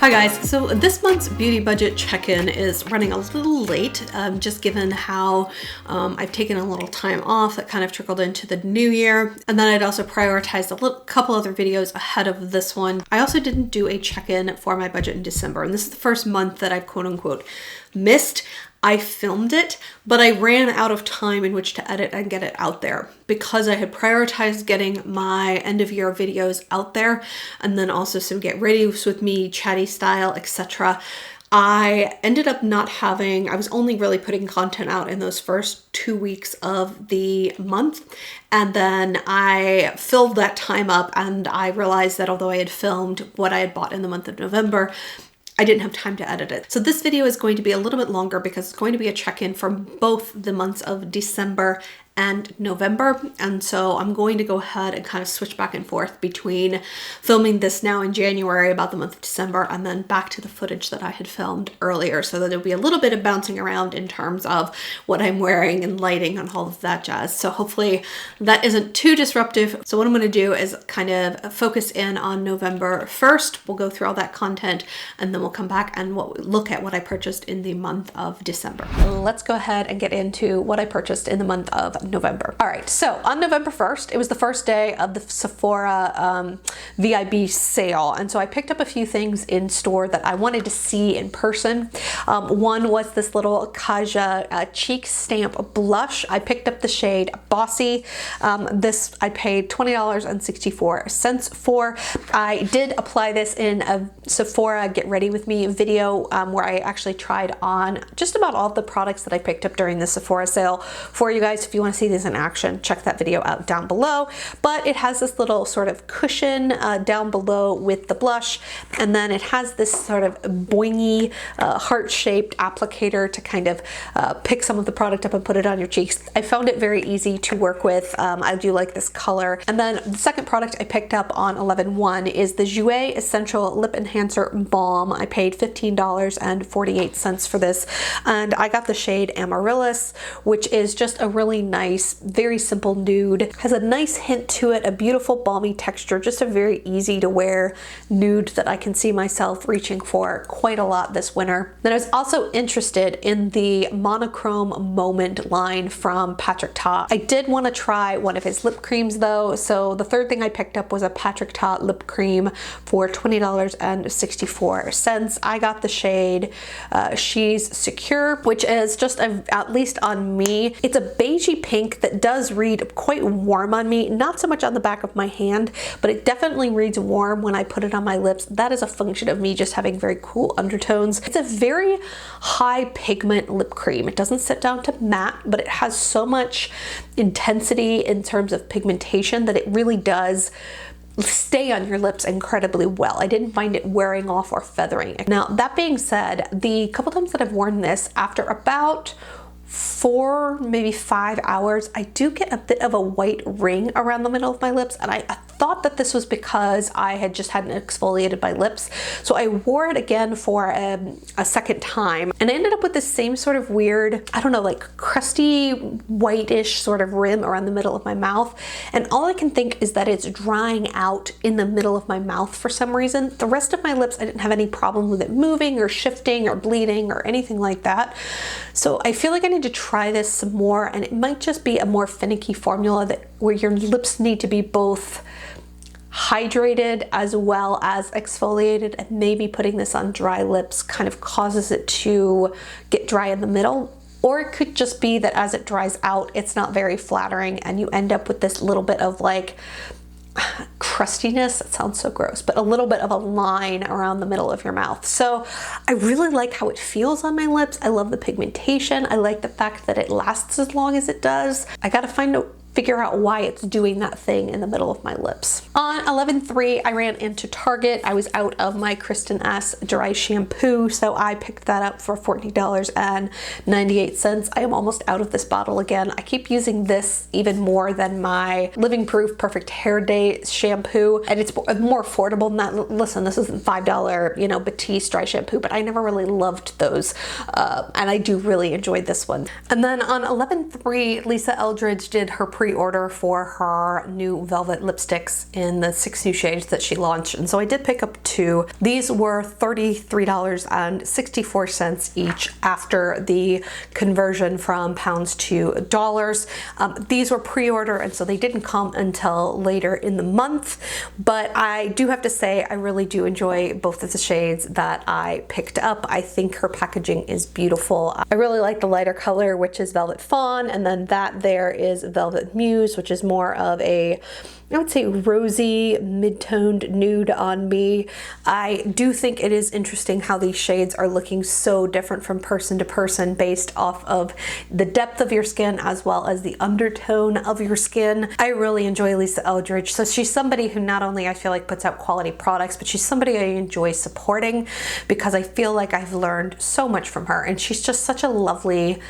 Hi guys, so this month's beauty budget check-in is running a little late, just given how I've taken a little time off that kind of trickled into the new year. And then I'd also prioritized a couple other videos ahead of this one. I also didn't do a check-in for my budget in December, and this is the first month that I've quote unquote missed. I filmed it, but I ran out of time in which to edit and get it out there because I had prioritized getting my end of year videos out there and then also some get ready with me, chatty style, etc. I ended up I was only really putting content out in those first 2 weeks of the month. And then I filled that time up and I realized that although I had filmed what I had bought in the month of November, I didn't have time to edit it. So this video is going to be a little bit longer because it's going to be a check-in from both the months of December and November. And so I'm going to go ahead and kind of switch back and forth between filming this now in January about the month of December and then back to the footage that I had filmed earlier, so that there'll be a little bit of bouncing around in terms of what I'm wearing and lighting and all of that jazz. So hopefully that isn't too disruptive. So what I'm going to do is kind of focus in on November 1st. We'll go through all that content and then we'll come back and look at what I purchased in the month of December. Let's go ahead and get into what I purchased in the month of November. All right, so on November 1st, it was the first day of the Sephora VIB sale. And so I picked up a few things in store that I wanted to see in person. One was this little Kaja cheek stamp blush. I picked up the shade Bossy. This I paid $20.64 for. I did apply this in a Sephora Get Ready With Me video where I actually tried on just about all the products that I picked up during the Sephora sale for you guys. If you want to see these in action, check that video out down below. But it has this little sort of cushion down below with the blush, and then it has this sort of boingy heart-shaped applicator to kind of pick some of the product up and put it on your cheeks. I found it very easy to work with. I do like this color. And then the second product I picked up on 11/1 is the Jouer Essential Lip Enhancer Balm. I paid $15.48 for this, and I got the shade Amaryllis, which is just a really nice, very simple nude. Has a nice hint to it, a beautiful balmy texture, just a very easy to wear nude that I can see myself reaching for quite a lot this winter. Then I was also interested in the Monochrome Moment line from Patrick Ta. I did want to try one of his lip creams though, so the third thing I picked up was a Patrick Ta lip cream for $20.64. I got the shade She's Secure, which is just at least on me, it's a beigey pink that does read quite warm on me, not so much on the back of my hand, but it definitely reads warm when I put it on my lips. That is a function of me just having very cool undertones. It's a very high pigment lip cream. It doesn't sit down to matte, but it has so much intensity in terms of pigmentation that it really does stay on your lips incredibly well. I didn't find it wearing off or feathering. Now, that being said, the couple times that I've worn this, after about 4, maybe 5 hours, I do get a bit of a white ring around the middle of my lips, and I thought that this was because I had just hadn't exfoliated my lips. So I wore it again for a second time, and I ended up with this same sort of weird, I don't know, like crusty whitish sort of rim around the middle of my mouth. And all I can think is that it's drying out in the middle of my mouth for some reason. The rest of my lips, I didn't have any problem with it moving or shifting or bleeding or anything like that. So I feel like I need to try this some more, and it might just be a more finicky formula where your lips need to be both hydrated as well as exfoliated, and maybe putting this on dry lips kind of causes it to get dry in the middle. Or it could just be that as it dries out, it's not very flattering and you end up with this little bit of like crustiness. That sounds so gross, but a little bit of a line around the middle of your mouth. So I really like how it feels on my lips. I love the pigmentation. I like the fact that it lasts as long as it does. I gotta figure out why it's doing that thing in the middle of my lips. On 11/3, I ran into Target. I was out of my Kristen Ess Dry Shampoo, so I picked that up for $14.98. I am almost out of this bottle again. I keep using this even more than my Living Proof Perfect Hair Day shampoo, and it's more affordable than that. Listen, this isn't $5, you know, Batiste dry shampoo, but I never really loved those, and I do really enjoy this one. And then on 11/3, Lisa Eldridge did her pre pre-order for her new velvet lipsticks in the 6 new shades that she launched, and so I did pick up 2. These were $33.64 each after the conversion from pounds to dollars. These were pre-order, and so they didn't come until later in the month, but I do have to say I really do enjoy both of the shades that I picked up. I think her packaging is beautiful. I really like the lighter color, which is Velvet Fawn, and then that there is Velvet Muse, which is more of a, I would say, rosy, mid-toned nude on me. I do think it is interesting how these shades are looking so different from person to person based off of the depth of your skin as well as the undertone of your skin. I really enjoy Lisa Eldridge. So she's somebody who not only I feel like puts out quality products, but she's somebody I enjoy supporting because I feel like I've learned so much from her, and she's just such a lovely,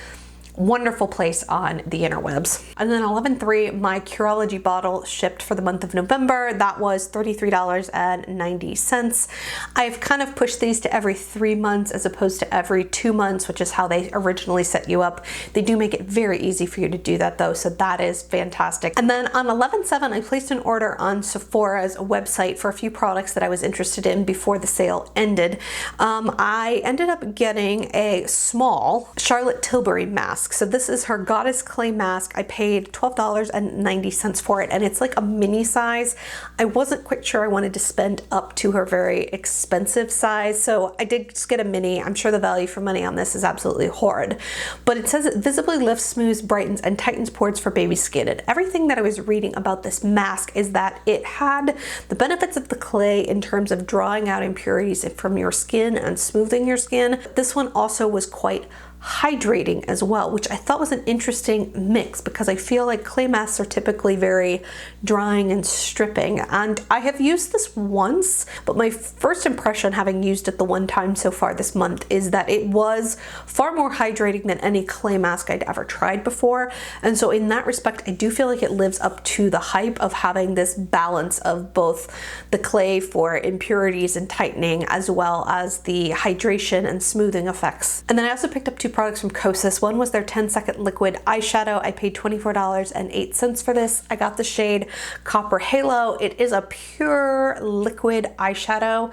wonderful place on the interwebs. And then 11.3, my Curlology bottle shipped for the month of November. That was $33.90. I've kind of pushed these to every 3 months as opposed to every 2 months, which is how they originally set you up. They do make it very easy for you to do that though, so that is fantastic. And then on 11.7, I placed an order on Sephora's website for a few products that I was interested in before the sale ended. I ended up getting a small Charlotte Tilbury mask. So this is her Goddess Clay mask. I paid $12.90 for it, and it's like a mini size. I wasn't quite sure I wanted to spend up to her very expensive size, so I did just get a mini. I'm sure the value for money on this is absolutely horrid. But it says it visibly lifts, smooths, brightens, and tightens pores for baby skin. And everything that I was reading about this mask is that it had the benefits of the clay in terms of drawing out impurities from your skin and smoothing your skin. This one also was quite hydrating as well, which I thought was an interesting mix because I feel like clay masks are typically very drying and stripping, and I have used this once, but my first impression, having used it the one time so far this month, is that it was far more hydrating than any clay mask I'd ever tried before. And so in that respect, I do feel like it lives up to the hype of having this balance of both the clay for impurities and tightening as well as the hydration and smoothing effects. And then I also picked up 2 products from Kosas. One was their 10-second liquid eyeshadow. I paid $24.08 for this. I got the shade Copper Halo. It is a pure liquid eyeshadow,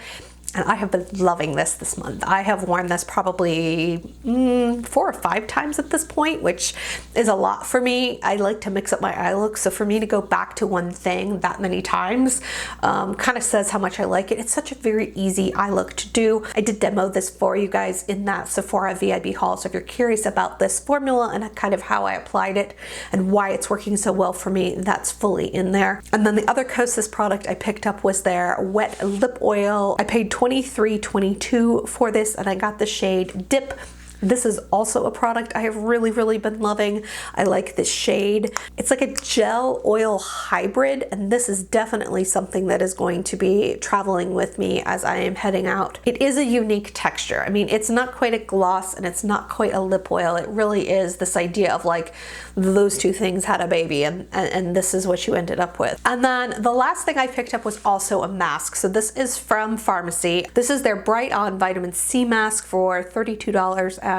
and I have been loving this month. I have worn this probably 4 or 5 times at this point, which is a lot for me. I like to mix up my eye look, so for me to go back to one thing that many times kind of says how much I like it. It's such a very easy eye look to do. I did demo this for you guys in that Sephora VIB haul, so if you're curious about this formula and kind of how I applied it and why it's working so well for me, that's fully in there. And then the other Kosas product I picked up was their wet lip oil. I paid $23.22 for this, and I got the shade Dip. This is also a product I have really been loving. I like this shade. It's like a gel oil hybrid, and this is definitely something that is going to be traveling with me as I am heading out. It is a unique texture. I mean, it's not quite a gloss and it's not quite a lip oil. It really is this idea of like those two things had a baby, and this is what you ended up with. And then the last thing I picked up was also a mask. So this is from Farmacy. This is their Bright On Vitamin C mask for $32.68.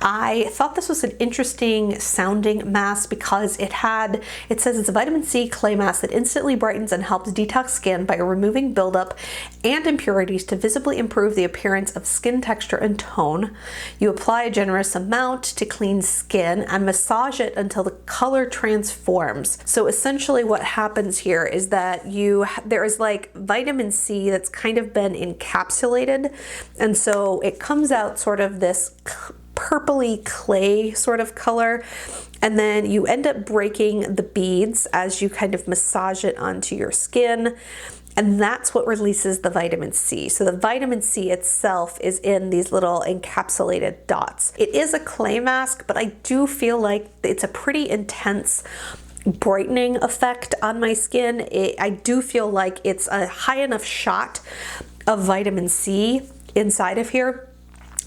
I thought this was an interesting sounding mask because it says it's a vitamin C clay mask that instantly brightens and helps detox skin by removing buildup and impurities to visibly improve the appearance of skin texture and tone. You apply a generous amount to clean skin and massage it until the color transforms. So essentially what happens here is that there is like vitamin C that's kind of been encapsulated, and so it comes out sort of this purpley clay sort of color, and then you end up breaking the beads as you kind of massage it onto your skin, and that's what releases the vitamin C. So the vitamin C itself is in these little encapsulated dots. It is a clay mask, but I do feel like it's a pretty intense brightening effect on my skin. I do feel like it's a high enough shot of vitamin C inside of here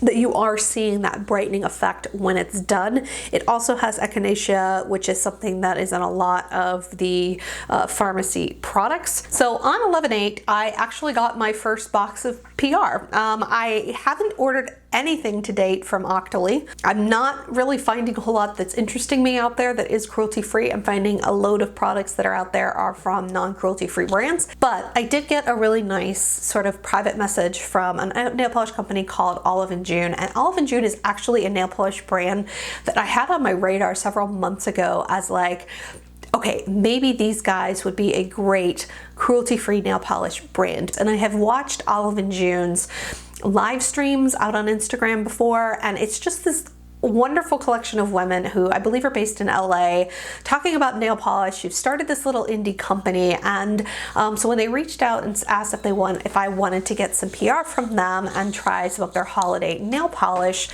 that you are seeing that brightening effect when it's done. It also has echinacea, which is something that is in a lot of the Farmacy products. So on 11/8, I actually got my first box of PR. I haven't ordered anything to date from Octoly. I'm not really finding a whole lot that's interesting me out there that is cruelty-free. I'm finding a load of products that are out there are from non-cruelty-free brands, but I did get a really nice sort of private message from a nail polish company called Olive & June, and Olive & June is actually a nail polish brand that I had on my radar several months ago as like, okay, maybe these guys would be a great cruelty-free nail polish brand. And I have watched Olive & June's live streams out on Instagram before, and it's just this wonderful collection of women who I believe are based in LA talking about nail polish. You've started this little indie company, and so when they reached out and asked if I wanted to get some PR from them and try some of their holiday nail polish,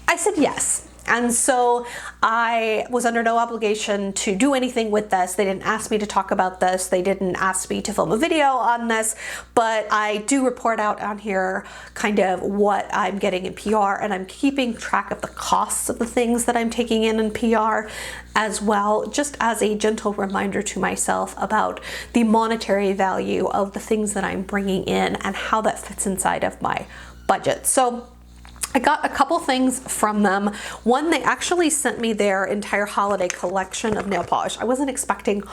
I said yes. And so I was under no obligation to do anything with this. They didn't ask me to talk about this. They didn't ask me to film a video on this, but I do report out on here kind of what I'm getting in PR, and I'm keeping track of the costs of the things that I'm taking in PR as well, just as a gentle reminder to myself about the monetary value of the things that I'm bringing in and how that fits inside of my budget. So I got a couple things from them. One, they actually sent me their entire holiday collection of nail polish. I wasn't expecting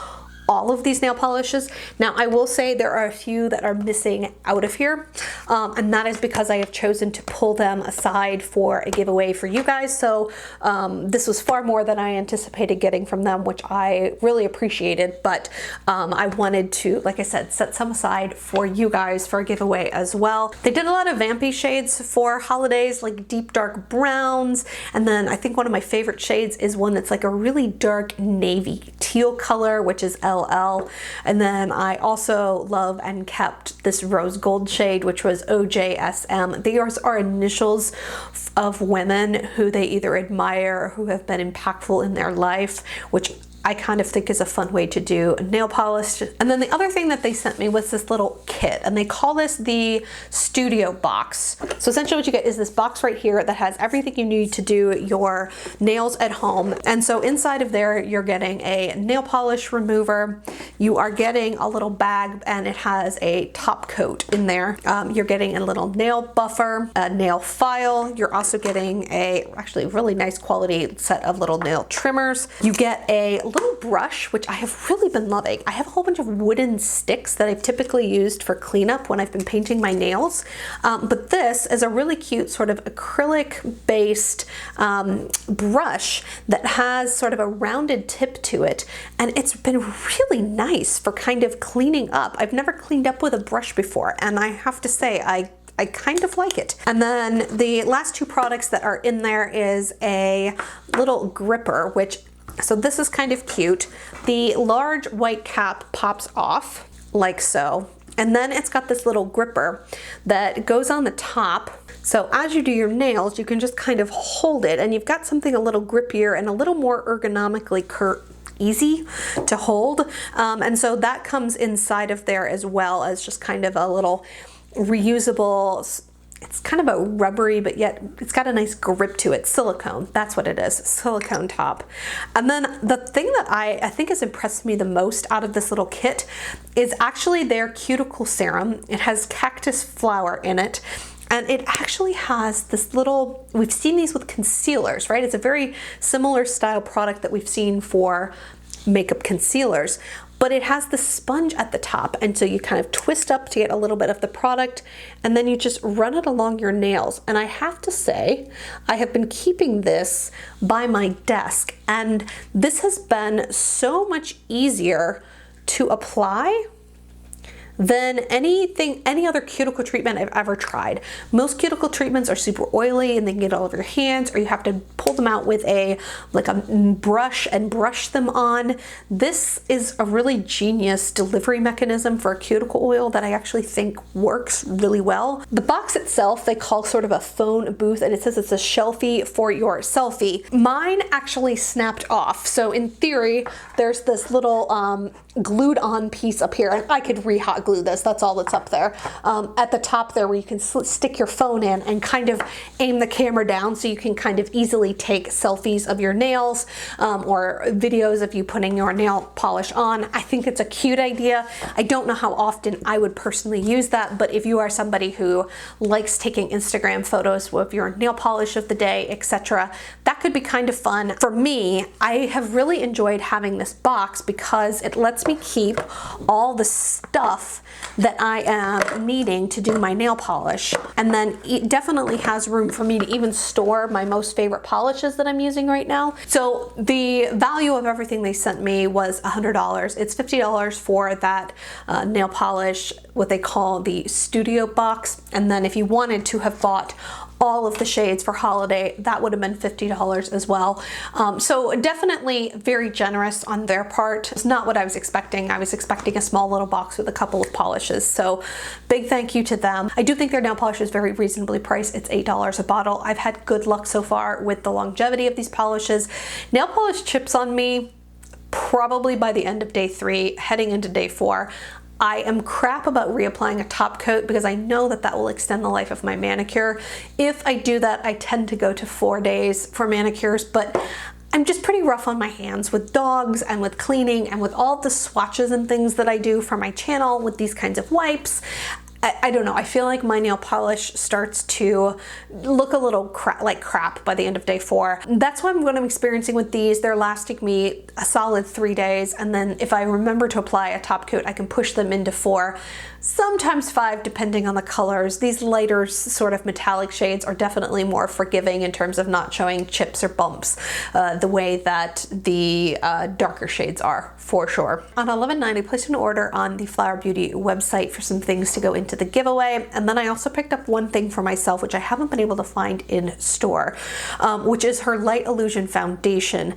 all of these nail polishes. Now, I will say there are a few that are missing out of here, and that is because I have chosen to pull them aside for a giveaway for you guys. So this was far more than I anticipated getting from them, which I really appreciated, but I wanted to, like I said, set some aside for you guys for a giveaway as well. They did a lot of vampy shades for holidays, like deep dark browns, and then I think one of my favorite shades is one that's like a really dark navy teal color, which is LL. And then I also love and kept this rose gold shade, which was OJSM. These are initials of women who they either admire or who have been impactful in their life, which I kind of think is a fun way to do nail polish. And then the other thing that they sent me was this little kit, and they call this the studio box. So essentially what you get is this box right here that has everything you need to do your nails at home. And so inside of there, you're getting a nail polish remover. You are getting a little bag, and it has a top coat in there. You're getting a little nail buffer, a nail file. You're also getting a actually really nice quality set of little nail trimmers. You get a little brush, which I have really been loving. I have a whole bunch of wooden sticks that I've typically used for cleanup when I've been painting my nails, but this is a really cute sort of acrylic based brush that has sort of a rounded tip to it, and it's been really nice for kind of cleaning up. I've never cleaned up with a brush before, and I have to say I kind of like it. And then the last two products that are in there is a little gripper, which, so this is kind of cute. The large white cap pops off like so, and then it's got this little gripper that goes on the top. So as you do your nails, you can just kind of hold it, and you've got something a little grippier and a little more ergonomically easy to hold. And so that comes inside of there, as well as just kind of a little reusable, it's kind of a rubbery, but yet it's got a nice grip to it. Silicone, that's what it is, silicone top. And then the thing that I think has impressed me the most out of this little kit is actually their cuticle serum. It has cactus flower in it, and it actually has this little, we've seen these with concealers, right? It's a very similar style product that we've seen for makeup concealers, but it has the sponge at the top, and so you kind of twist up to get a little bit of the product, and then you just run it along your nails. And I have to say, I have been keeping this by my desk, and this has been so much easier to apply than any other cuticle treatment I've ever tried. Most cuticle treatments are super oily and they can get all over your hands, or you have to pull them out with a brush and brush them on. This is a really genius delivery mechanism for a cuticle oil that I actually think works really well. The box itself, they call sort of a phone booth, and it says it's a shelfie for your selfie. Mine actually snapped off. So in theory, there's this little glued on piece up here, and I could re-hot glue this, that's all that's up there. At the top there where you can stick your phone in and kind of aim the camera down so you can kind of easily take selfies of your nails or videos of you putting your nail polish on. I think it's a cute idea. I don't know how often I would personally use that, but if you are somebody who likes taking Instagram photos of your nail polish of the day, etc., that could be kind of fun. For me, I have really enjoyed having this box because it lets me keep all the stuff that I am needing to do my nail polish, and then it definitely has room for me to even store my most favorite polishes that I'm using right now. So the value of everything they sent me was $100. It's $50 for that nail polish, what they call the studio box, and then if you wanted to have bought all of the shades for holiday, that would have been $50 as well. So definitely very generous on their part. It's not what I was expecting. I was expecting a small little box with a couple of polishes. So big thank you to them. I do think their nail polish is very reasonably priced. It's $8 a bottle. I've had good luck so far with the longevity of these polishes. Nail polish chips on me probably by the end of day 3, heading into day 4. I am crap about reapplying a top coat because I know that that will extend the life of my manicure. If I do that, I tend to go to 4 days for manicures, but I'm just pretty rough on my hands with dogs and with cleaning and with all the swatches and things that I do for my channel with these kinds of wipes. I don't know, I feel like my nail polish starts to look a little like crap by the end of day 4. That's what I'm experiencing with these. They're lasting me a solid 3 days, and then if I remember to apply a top coat, I can push them into 4, sometimes 5 depending on the colors. These lighter sort of metallic shades are definitely more forgiving in terms of not showing chips or bumps the way that the darker shades are, for sure. On 11/9, I placed an order on the Flower Beauty website for some things to go into the giveaway, and then I also picked up one thing for myself which I haven't been able to find in store, which is her Light Illusion foundation.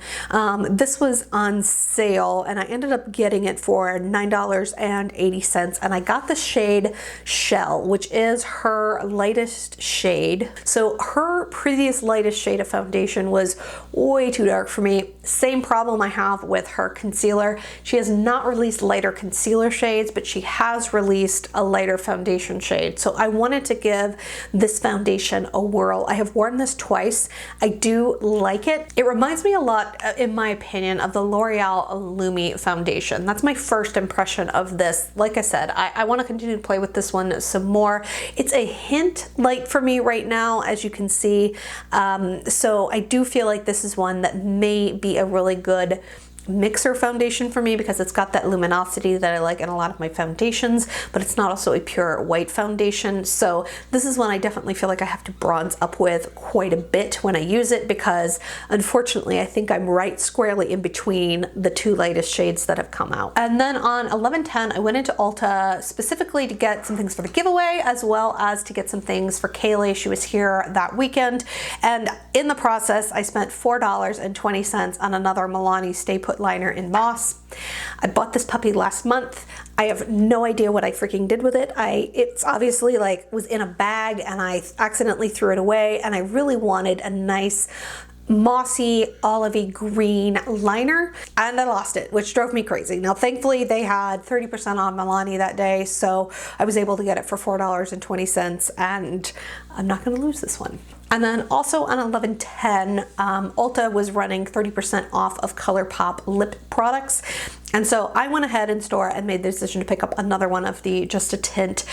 This was on sale and I ended up getting it for $9.80, and I got the shade Shell, which is her lightest shade. So her previous lightest shade of foundation was way too dark for me. Same problem I have with her concealer. She has not released lighter concealer shades, but she has released a lighter foundation shade. So I wanted to give this foundation a whirl. I have worn this twice. I do like it. It reminds me a lot, in my opinion, of the L'Oreal Lumi foundation. That's my first impression of this. Like I said, I want to continue to play with this one some more. It's a hint light for me right now, as you can see. So I do feel like this is one that may be a really good mixer foundation for me because it's got that luminosity that I like in a lot of my foundations, but it's not also a pure white foundation. So this is one I definitely feel like I have to bronze up with quite a bit when I use it, because unfortunately I think I'm right squarely in between the 2 lightest shades that have come out. And then on 11/10 I went into Ulta specifically to get some things for the giveaway, as well as to get some things for Kaylee. She was here that weekend, and in the process I spent $4.20 on another Milani Stay Put liner in Moss. I bought this puppy last month. I have no idea what I freaking did with it. It's obviously like was in a bag and I accidentally threw it away, and I really wanted a nice mossy olivey green liner, and I lost it, which drove me crazy. Now thankfully they had 30% on Milani that day, so I was able to get it for $4.20, and I'm not going to lose this one. And then also on 11/10, Ulta was running 30% off of ColourPop lip products. And so I went ahead in store and made the decision to pick up another one of the Just a Tint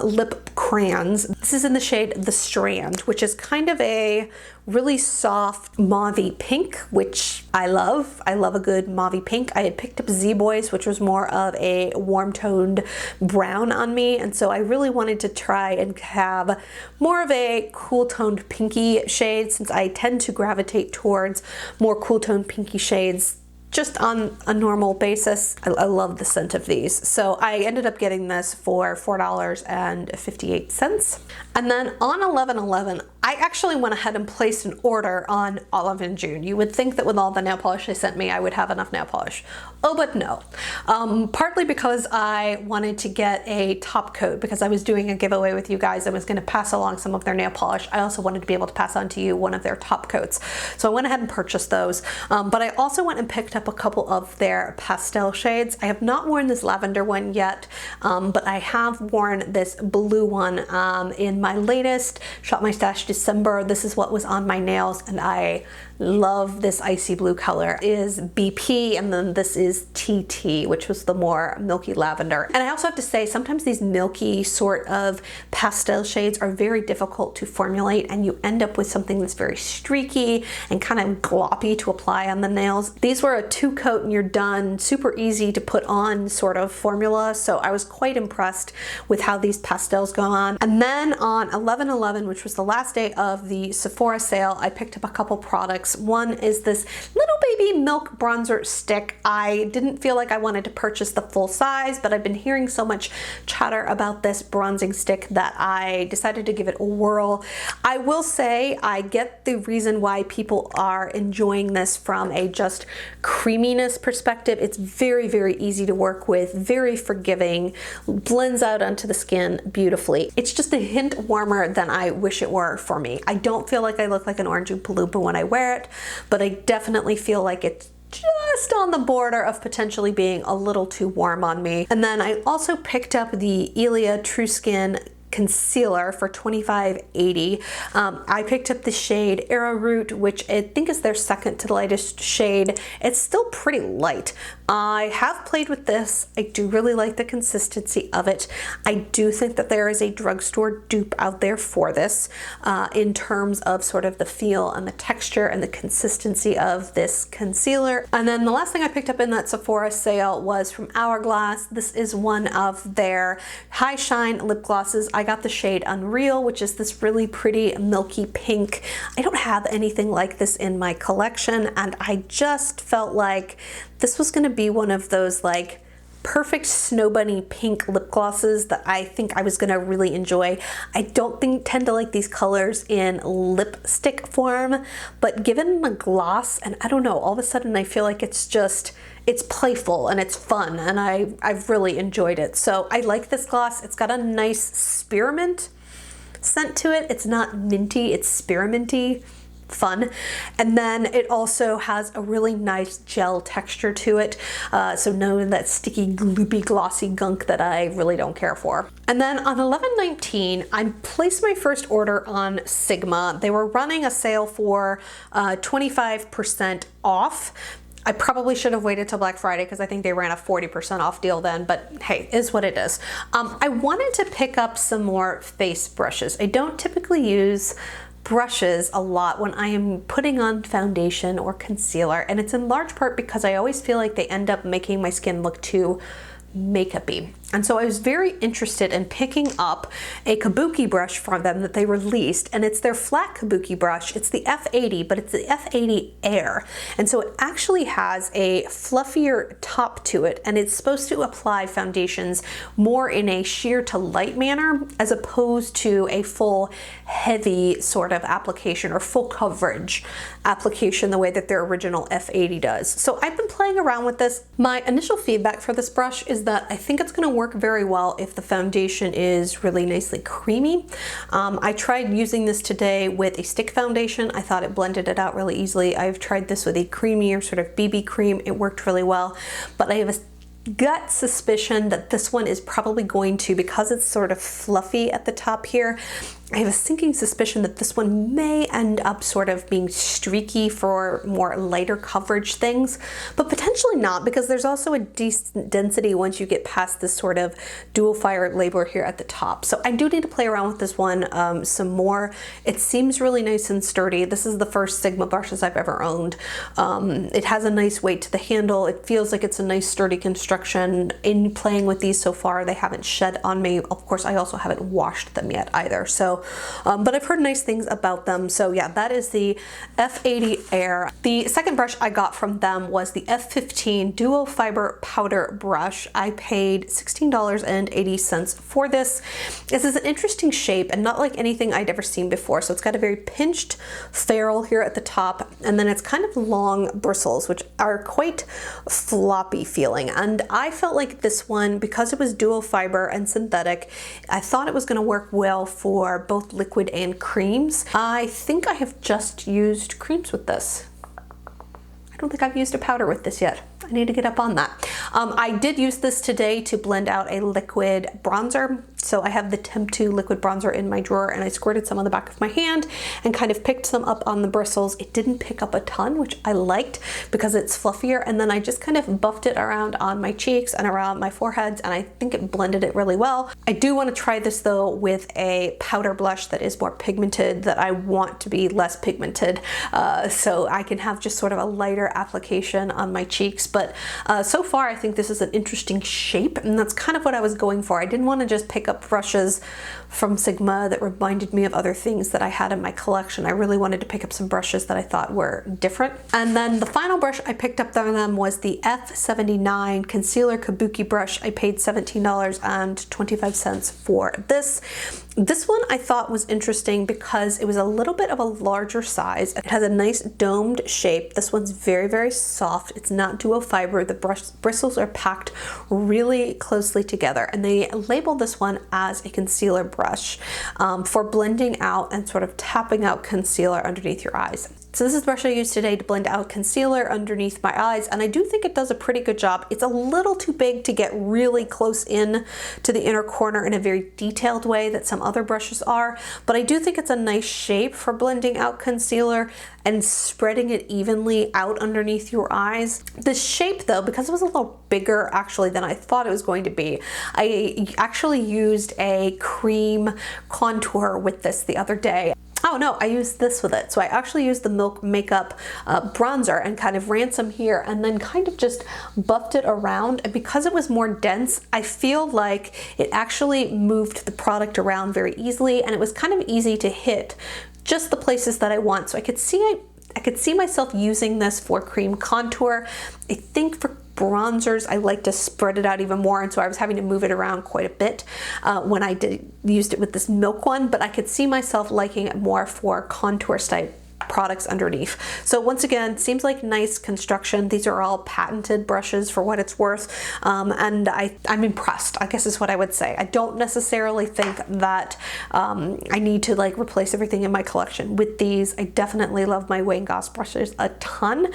lip crayons. This is in the shade The Strand, which is kind of a really soft mauve-y pink, which I love. I love a good mauve-y pink. I had picked up Z-Boys, which was more of a warm-toned brown on me, and so I really wanted to try and have more of a cool-toned pinky shade, since I tend to gravitate towards more cool-toned pinky shades just on a normal basis. I love the scent of these. So I ended up getting this for $4.58. And then on 11/11, I actually went ahead and placed an order on Olive and June. You would think that with all the nail polish they sent me, I would have enough nail polish. Oh, but no. Partly because I wanted to get a top coat because I was doing a giveaway with you guys. I was going to pass along some of their nail polish. I also wanted to be able to pass on to you one of their top coats. So I went ahead and purchased those. But I also went and picked up a couple of their pastel shades. I have not worn this lavender one yet, but I have worn this blue one in my latest Shop My Stash December. This is what was on my nails, and I love this icy blue color. It is BP, and then this is TT, which was the more milky lavender. And I also have to say, sometimes these milky sort of pastel shades are very difficult to formulate, and you end up with something that's very streaky and kind of gloppy to apply on the nails. These were a 2-coat and you're done, super easy to put on sort of formula, so I was quite impressed with how these pastels go on. And then on 11/11, which was the last day of the Sephora sale, I picked up a couple products. One is this little baby milk bronzer stick. I didn't feel like I wanted to purchase the full size, but I've been hearing so much chatter about this bronzing stick that I decided to give it a whirl. I will say I get the reason why people are enjoying this from a just creaminess perspective. It's very, very easy to work with, very forgiving, blends out onto the skin beautifully. It's just a hint warmer than I wish it were for me. I don't feel like I look like an orange Oompa Loompa when I wear it, but I definitely feel like it's just on the border of potentially being a little too warm on me. And then I also picked up the Ilia True Skin concealer for $25.80. I picked up the shade Arrowroot, which I think is their second to the lightest shade. It's still pretty light. I have played with this. I do really like the consistency of it. I do think that there is a drugstore dupe out there for this in terms of sort of the feel and the texture and the consistency of this concealer. And then the last thing I picked up in that Sephora sale was from Hourglass. This is one of their high shine lip glosses. I got the shade Unreal, which is this really pretty milky pink. I don't have anything like this in my collection, and I just felt like this was going to be one of those like perfect snow bunny pink lip glosses that I think I was going to really enjoy. I don't tend to like these colors in lipstick form, but given the gloss, and I don't know, all of a sudden I feel like it's playful and it's fun, and I've really enjoyed it. So I like this gloss. It's got a nice spearmint scent to it. It's not minty, it's spearminty. Fun. And then it also has a really nice gel texture to it, so none of that sticky, gloopy, glossy gunk that I really don't care for. And then on 11/19, I placed my first order on Sigma. They were running a sale for 25% off. I probably should have waited till Black Friday because I think they ran a 40% off deal then, but hey, is what it is. I wanted to pick up some more face brushes. I don't typically use brushes a lot when I am putting on foundation or concealer, and it's in large part because I always feel like they end up making my skin look too makeup-y. And so I was very interested in picking up a Kabuki brush from them that they released, and it's their flat Kabuki brush. It's the F80, but it's the F80 Air. And so it actually has a fluffier top to it, and it's supposed to apply foundations more in a sheer to light manner as opposed to a full heavy sort of application or full coverage application the way that their original F80 does. So I've been playing around with this. My initial feedback for this brush is that I think it's going to work very well if the foundation is really nicely creamy. I tried using this today with a stick foundation. I thought it blended it out really easily. I've tried this with a creamier sort of BB cream. It worked really well, but I have a gut suspicion that this one is probably going to, because it's sort of fluffy at the top here, I have a sinking suspicion that this one may end up sort of being streaky for more lighter coverage things, but potentially not, because there's also a decent density once you get past this sort of dual fire label here at the top. So I do need to play around with this one some more. It seems really nice and sturdy. This is the first Sigma brushes I've ever owned. It has a nice weight to the handle. It feels like it's a nice sturdy construction. In playing with these so far, they haven't shed on me. Of course, I also haven't washed them yet either. So So, but I've heard nice things about them. So yeah, that is the F80 Air. The second brush I got from them was the F15 Duo Fiber Powder Brush. I paid $16.80 for this. This is an interesting shape and not like anything I'd ever seen before. So it's got a very pinched ferrule here at the top, and then it's kind of long bristles, which are quite floppy feeling. And I felt like this one, because it was dual fiber and synthetic, I thought it was going to work well for both liquid and creams. I think I have just used creams with this. I don't think I've used a powder with this yet. I need to get up on that. I did use this today to blend out a liquid bronzer. So I have the Temp 2 liquid bronzer in my drawer, and I squirted some on the back of my hand and kind of picked some up on the bristles. It didn't pick up a ton, which I liked because it's fluffier. And then I just kind of buffed it around on my cheeks and around my foreheads, and I think it blended it really well. I do want to try this though with a powder blush that is more pigmented, that I want to be less pigmented, so I can have just sort of a lighter application on my cheeks. But so far I think this is an interesting shape, and that's kind of what I was going for. I didn't want to just pick up brushes from Sigma that reminded me of other things that I had in my collection. I really wanted to pick up some brushes that I thought were different. And then the final brush I picked up from them was the F79 Concealer Kabuki brush. I paid $17.25 for this. This one I thought was interesting because it was a little bit of a larger size. It has a nice domed shape. This one's very, very soft. It's not duo fiber. The bristles are packed really closely together, and they label this one as a concealer brush for blending out and sort of tapping out concealer underneath your eyes. So this is the brush I used today to blend out concealer underneath my eyes, and I do think it does a pretty good job. It's a little too big to get really close in to the inner corner in a very detailed way that some other brushes are, but I do think it's a nice shape for blending out concealer and spreading it evenly out underneath your eyes. The shape though, because it was a little bigger actually than I thought it was going to be, I actually used a cream contour with this the other day. Oh no, I used this with it. So I actually used the Milk Makeup bronzer and kind of ran some here and then kind of just buffed it around. And because it was more dense, I feel like it actually moved the product around very easily, and it was kind of easy to hit just the places that I want. So I could see myself using this for cream contour. I think for bronzers, I like to spread it out even more, and so I was having to move it around quite a bit when I used it with this Milk one, but I could see myself liking it more for contour type products underneath. So once again, seems like nice construction. These are all patented brushes for what it's worth, and I'm impressed, I guess is what I would say. I don't necessarily think that I need to like replace everything in my collection with these. I definitely love my Wayne Goss brushes a ton,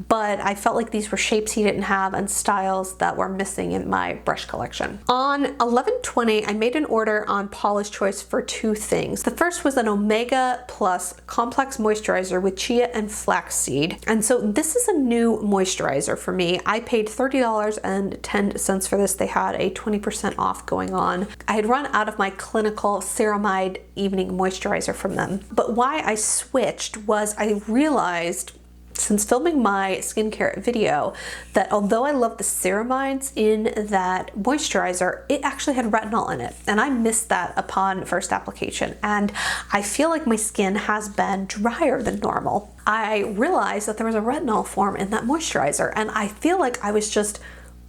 but I felt like these were shapes he didn't have and styles that were missing in my brush collection. On 11/20, I made an order on Paula's Choice for two things. The first was an Omega Plus Complex Moisturizer with chia and flaxseed. And so this is a new moisturizer for me. I paid $30.10 for this. They had a 20% off going on. I had run out of my clinical Ceramide evening moisturizer from them. But why I switched was I realized since filming my skincare video that although I love the ceramides in that moisturizer, it actually had retinol in it, and I missed that upon first application, and I feel like my skin has been drier than normal. I realized that there was a retinol form in that moisturizer, and I feel like I was just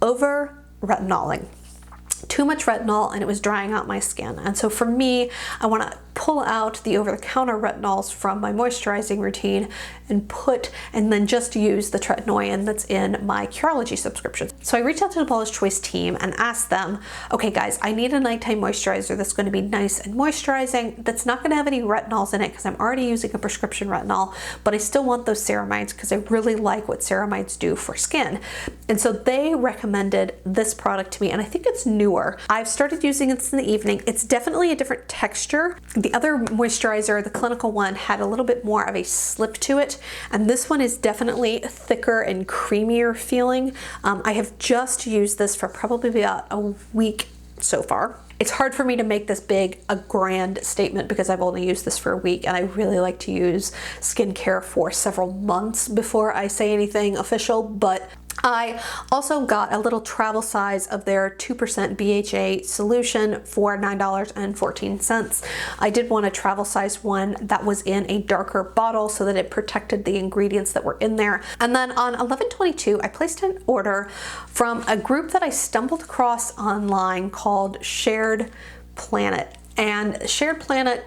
over retinoling. Too much retinol, and it was drying out my skin. And so for me, I want to pull out the over-the-counter retinols from my moisturizing routine and then just use the tretinoin that's in my Curlology subscription. So I reached out to the Paula's Choice team and asked them, okay guys, I need a nighttime moisturizer that's going to be nice and moisturizing, that's not going to have any retinols in it because I'm already using a prescription retinol, but I still want those ceramides because I really like what ceramides do for skin. And so they recommended this product to me, and I think it's newer. I've started using it in the evening. It's definitely a different texture. The other moisturizer, the clinical one, had a little bit more of a slip to it, and this one is definitely thicker and creamier feeling. I have just used this for probably about a week so far. It's hard for me to make this big a grand statement because I've only used this for a week, and I really like to use skincare for several months before I say anything official, but I also got a little travel size of their 2% BHA solution for $9.14. I did want a travel size one that was in a darker bottle so that it protected the ingredients that were in there. And then on 11/22, I placed an order from a group that I stumbled across online called Shared Planet. And Shared Planet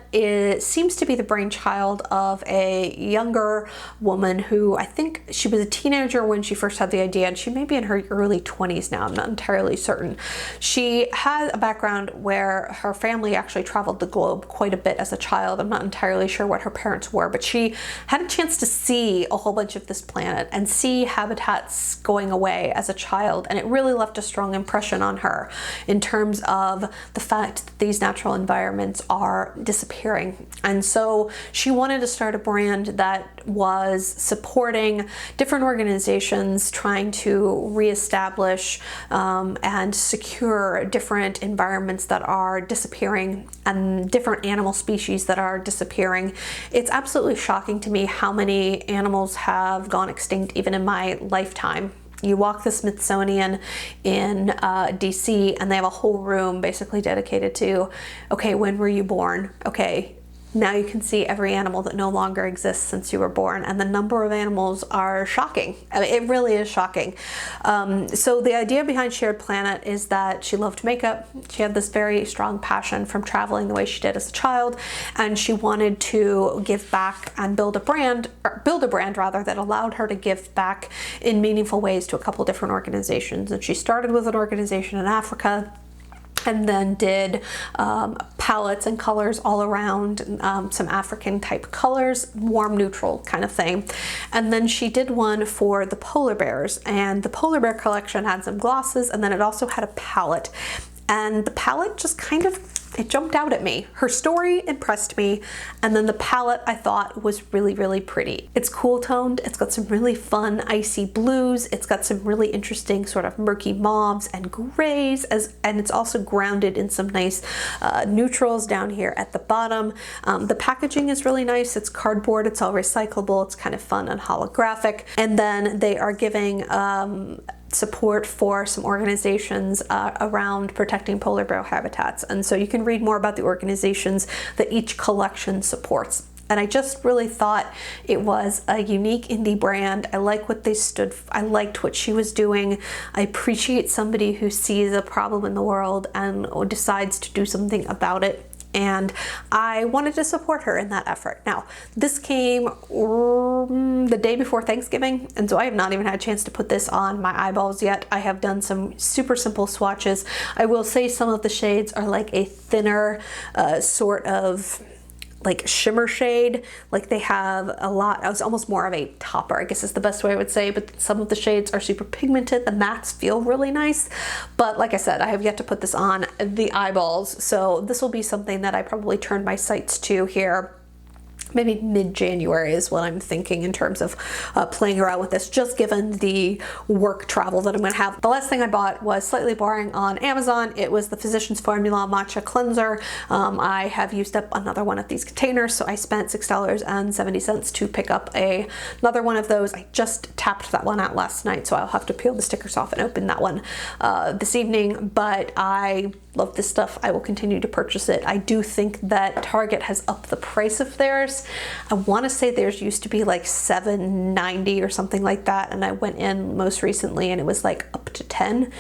seems to be the brainchild of a younger woman who, I think she was a teenager when she first had the idea, and she may be in her early 20s now, I'm not entirely certain. She had a background where her family actually traveled the globe quite a bit as a child. I'm not entirely sure what her parents were, but she had a chance to see a whole bunch of this planet and see habitats going away as a child, and it really left a strong impression on her in terms of the fact that these natural environments are disappearing. And so she wanted to start a brand that was supporting different organizations trying to reestablish and secure different environments that are disappearing and different animal species that are disappearing. It's absolutely shocking to me how many animals have gone extinct even in my lifetime. You walk the Smithsonian in DC and they have a whole room basically dedicated to, okay, when were you born? Okay, now you can see every animal that no longer exists since you were born, and the number of animals are shocking. I mean, it really is shocking. So the idea behind Shared Planet is that she loved makeup. She had this very strong passion from traveling the way she did as a child, and she wanted to give back and build a brand rather, that allowed her to give back in meaningful ways to a couple different organizations. And she started with an organization in Africa, and then did palettes and colors all around, some African type colors, warm neutral kind of thing. And then she did one for the polar bears, and the polar bear collection had some glosses, and then it also had a palette. And the palette just kind of, it jumped out at me. Her story impressed me, and then the palette I thought was really, really pretty. It's cool toned, it's got some really fun icy blues, it's got some really interesting sort of murky mauves and grays, and it's also grounded in some nice neutrals down here at the bottom. The packaging is really nice, it's cardboard, it's all recyclable, it's kind of fun and holographic. And then they are giving support for some organizations around protecting polar bear habitats, and so you can read more about the organizations that each collection supports. And I just really thought it was a unique indie brand. I like what they stood for. I liked what she was doing. I appreciate somebody who sees a problem in the world and decides to do something about it. And I wanted to support her in that effort. Now, this came the day before Thanksgiving, and so I have not even had a chance to put this on my eyeballs yet. I have done some super simple swatches. I will say some of the shades are like a thinner sort of like shimmer shade. Like they have a lot, it's almost more of a topper, I guess is the best way I would say, but some of the shades are super pigmented. The mattes feel really nice, but like I said, I have yet to put this on the eyeballs, so this will be something that I probably turn my sights to here. Maybe mid-January is what I'm thinking in terms of playing around with this, just given the work travel that I'm going to have. The last thing I bought was slightly boring on Amazon. It was the Physicians Formula Matcha Cleanser. I have used up another one of these containers, so I spent $6.70 to pick up another one of those. I just tapped that one out last night, so I'll have to peel the stickers off and open that one this evening, but I love this stuff. I will continue to purchase it. I do think that Target has upped the price of theirs. I want to say theirs used to be like $7.90 or something like that, and I went in most recently and it was like up to $10.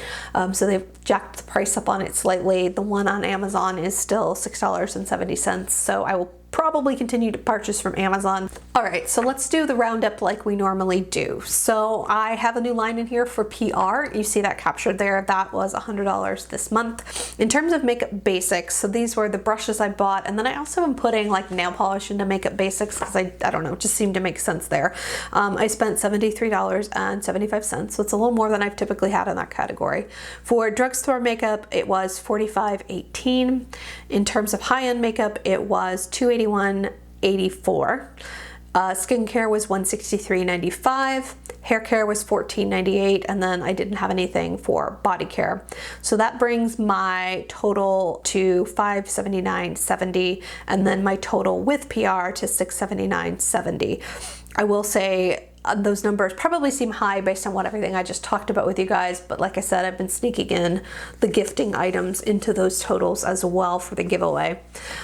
So they've jacked the price up on it slightly. The one on Amazon is still $6.70, so I will probably continue to purchase from Amazon. All right, so let's do the roundup like we normally do. So I have a new line in here for PR. You see that captured there. That was $100 this month. In terms of makeup basics, so these were the brushes I bought, and then I also am putting like nail polish into makeup basics because I don't know, it just seemed to make sense there. I spent $73.75, so it's a little more than I've typically had in that category. For drugstore makeup, it was $45.18. In terms of high-end makeup, it was $281.84. Skincare was $163.95. Hair care was $14.98, and then I didn't have anything for body care. So that brings my total to $579.70, and then my total with PR to $679.70. I will say those numbers probably seem high based on everything I just talked about with you guys, but like I said, I've been sneaking in the gifting items into those totals as well for the giveaway.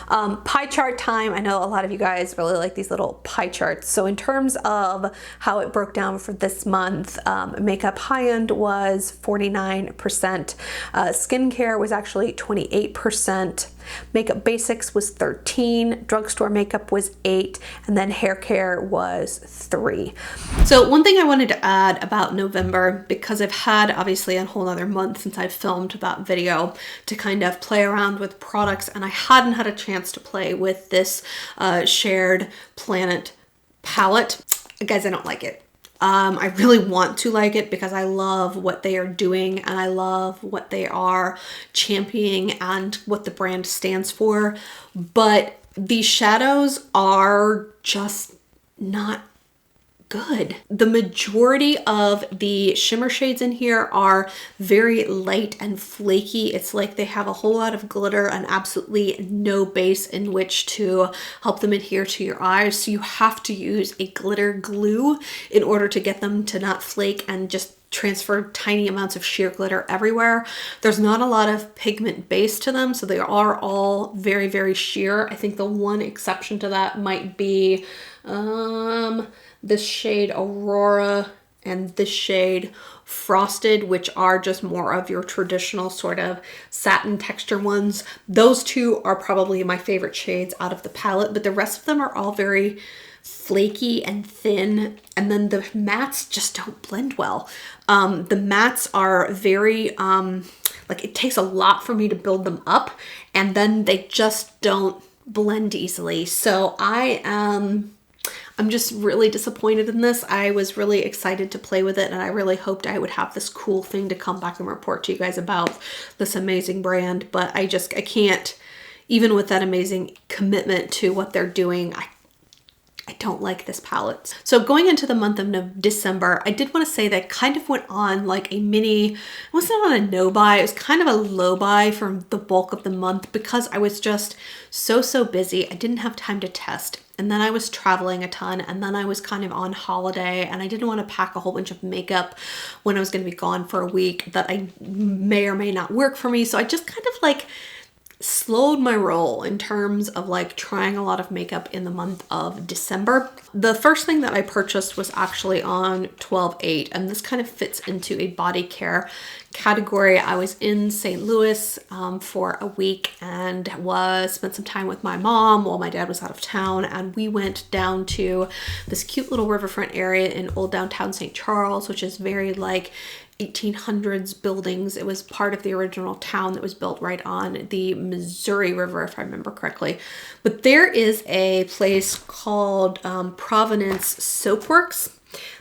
Pie chart time. I know a lot of you guys really like these little pie charts. So in terms of how it broke down for this month, makeup high-end was 49%, skincare was actually 28%, makeup basics was 13%, drugstore makeup was 8%, and then hair care was 3%. So one thing I wanted to add about November, because I've had obviously a whole other month since I've filmed that video to kind of play around with products, and I hadn't had a chance to play with this Shared Planet palette. Guys, I don't like it. I really want to like it because I love what they are doing and I love what they are championing and what the brand stands for. But these shadows are just not good. The majority of the shimmer shades in here are very light and flaky. It's like they have a whole lot of glitter and absolutely no base in which to help them adhere to your eyes. So you have to use a glitter glue in order to get them to not flake and just transfer tiny amounts of sheer glitter everywhere. There's not a lot of pigment base to them, so they are all very, very sheer. I think the one exception to that might be this shade Aurora and this shade Frosted, which are just more of your traditional sort of satin texture ones. Those two are probably my favorite shades out of the palette, but the rest of them are all very flaky and thin, and then the mattes just don't blend well. The mattes are very like it takes a lot for me to build them up, and then they just don't blend easily. So I'm just really disappointed in this. I was really excited to play with it, and I really hoped I would have this cool thing to come back and report to you guys about this amazing brand, but I can't, even with that amazing commitment to what they're doing, I don't like this palette. So going into the month of December, I did want to say that I kind of went on like a mini, it wasn't on a no buy, it was kind of a low buy for the bulk of the month because I was just so busy. I didn't have time to test. And then I was traveling a ton, and then I was kind of on holiday, and I didn't want to pack a whole bunch of makeup when I was going to be gone for a week that I may or may not work for me. So I just kind of like slowed my roll in terms of like trying a lot of makeup in the month of December. The first thing that I purchased was actually on 12/8, and this kind of fits into a body care category. I was in St. Louis for a week and spent some time with my mom while my dad was out of town, and we went down to this cute little riverfront area in old downtown St. Charles, which is very like 1800s buildings. It was part of the original town that was built right on the Missouri River, if I remember correctly. But there is a place called Providence Soapworks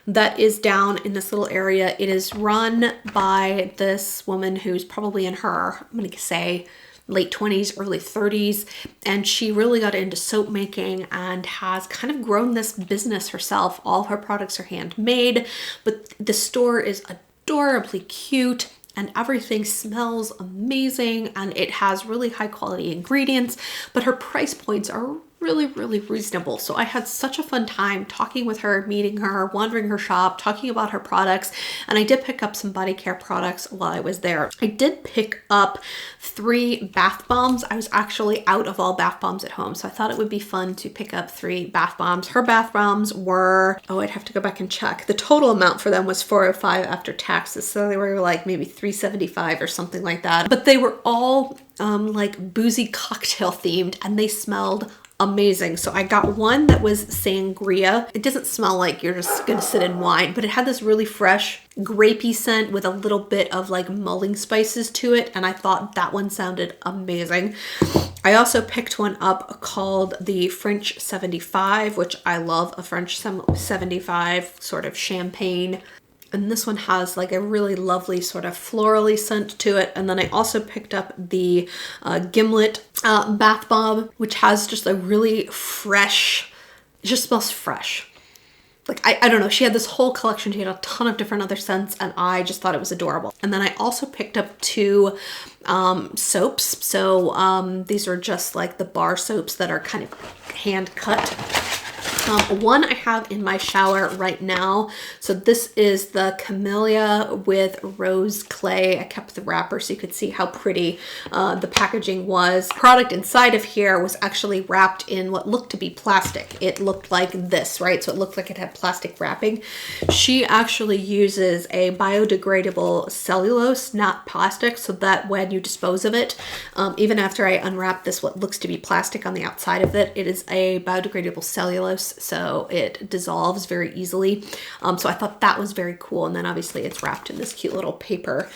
that is down in this little area. It is run by this woman who's probably in her, I'm gonna say, late 20s, early 30s, and she really got into soap making and has kind of grown this business herself. All her products are handmade, but the store is adorably cute and everything smells amazing, and it has really high quality ingredients, but her price points are really reasonable. So I had such a fun time talking with her, meeting her, wandering her shop, talking about her products, and I did pick up some body care products while I was there. I did pick up 3 bath bombs. I was actually out of all bath bombs at home, so I thought it would be fun to pick up 3 bath bombs. Her bath bombs were, oh, I'd have to go back and check. The total amount for them was $405 after taxes, so they were like maybe $375 or something like that. But they were all like boozy cocktail themed, and they smelled amazing. So I got one that was sangria. It doesn't smell like you're just gonna sit in wine, but it had this really fresh grapey scent with a little bit of like mulling spices to it, and I thought that one sounded amazing. I also picked one up called the French 75, which I love a French 75 sort of champagne. And this one has like a really lovely sort of florally scent to it. And then I also picked up the Gimlet bath bomb, which has just a really fresh, it just smells fresh. Like, I don't know, she had this whole collection. She had a ton of different other scents, and I just thought it was adorable. And then I also picked up 2 soaps. So these are just like the bar soaps that are kind of hand cut. One I have in my shower right now. So this is the Camellia with Rose Clay. I kept the wrapper so you could see how pretty the packaging was. Product inside of here was actually wrapped in what looked to be plastic. It looked like this, right? So it looked like it had plastic wrapping. She actually uses a biodegradable cellulose, not plastic, so that when you dispose of it, even after I unwrap this, what looks to be plastic on the outside of it, it is a biodegradable cellulose, so it dissolves very easily. So I thought that was very cool. And then obviously it's wrapped in this cute little paper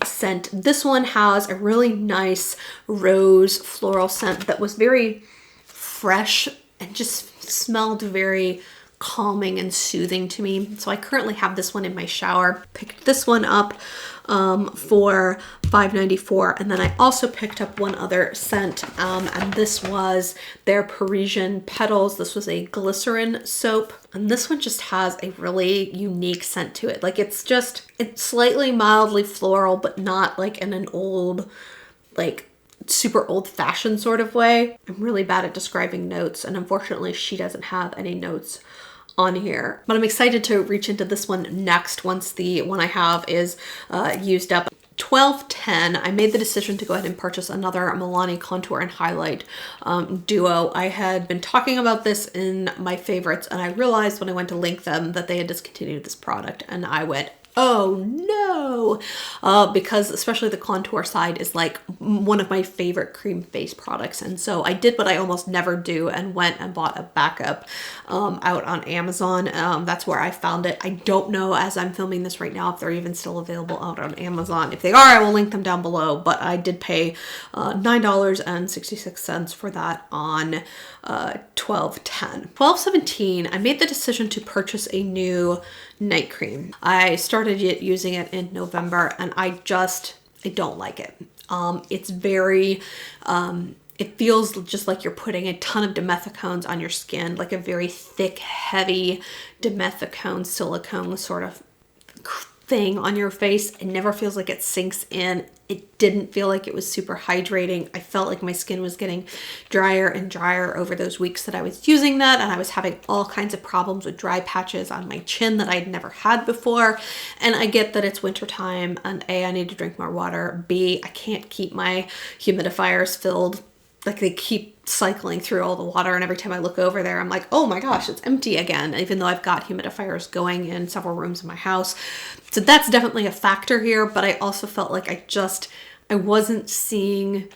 scent. This one has a really nice rose floral scent that was very fresh and just smelled very calming and soothing to me. So I currently have this one in my shower. Picked this one up for $5.94, and then I also picked up one other scent, and this was their Parisian Petals. This was a glycerin soap, and this one just has a really unique scent to it. Like it's slightly mildly floral, but not like in an old, like super old-fashioned sort of way. I'm really bad at describing notes, and unfortunately she doesn't have any notes on here, but I'm excited to reach into this one next once the one I have is used up. $12.10. I made the decision to go ahead and purchase another Milani contour and highlight duo. I had been talking about this in my favorites, and I realized when I went to link them that they had discontinued this product, and I went, oh no, because especially the contour side is like one of my favorite cream face products. And so I did what I almost never do and went and bought a backup out on Amazon. That's where I found it. I don't know, as I'm filming this right now, if they're even still available out on Amazon. If they are, I will link them down below, but I did pay $9.66 for that on $12.10. $12.17, I made the decision to purchase a new night cream. I started using it in November, and I don't like it. It's very, it feels just like you're putting a ton of dimethicones on your skin, like a very thick, heavy dimethicone silicone sort of thing on your face. It never feels like it sinks in. It didn't feel like it was super hydrating. I felt like my skin was getting drier and drier over those weeks that I was using that, and I was having all kinds of problems with dry patches on my chin that I'd never had before. And I get that it's winter time, and A, I need to drink more water. B, I can't keep my humidifiers filled. Like they keep cycling through all the water, and every time I look over there, I'm like, oh my gosh, it's empty again, even though I've got humidifiers going in several rooms in my house. So that's definitely a factor here, but I also felt like I wasn't seeing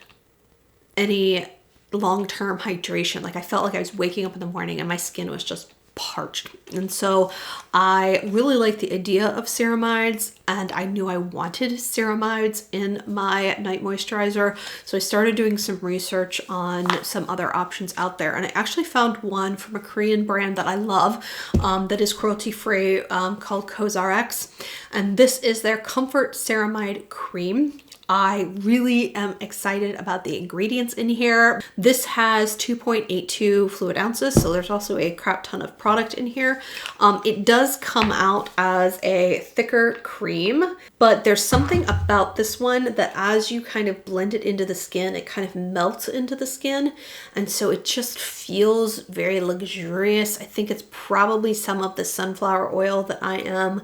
any long-term hydration. Like I felt like I was waking up in the morning and my skin was just parched. And so I really liked the idea of ceramides, and I knew I wanted ceramides in my night moisturizer. So I started doing some research on some other options out there, and I actually found one from a Korean brand that I love that is cruelty-free called Kosas, and this is their Comfort Ceramide Cream. I really am excited about the ingredients in here. This has 2.82 fluid ounces, so there's also a crap ton of product in here. It does come out as a thicker cream, but there's something about this one that as you kind of blend it into the skin, it kind of melts into the skin, and so it just feels very luxurious. I think it's probably some of the sunflower oil that I am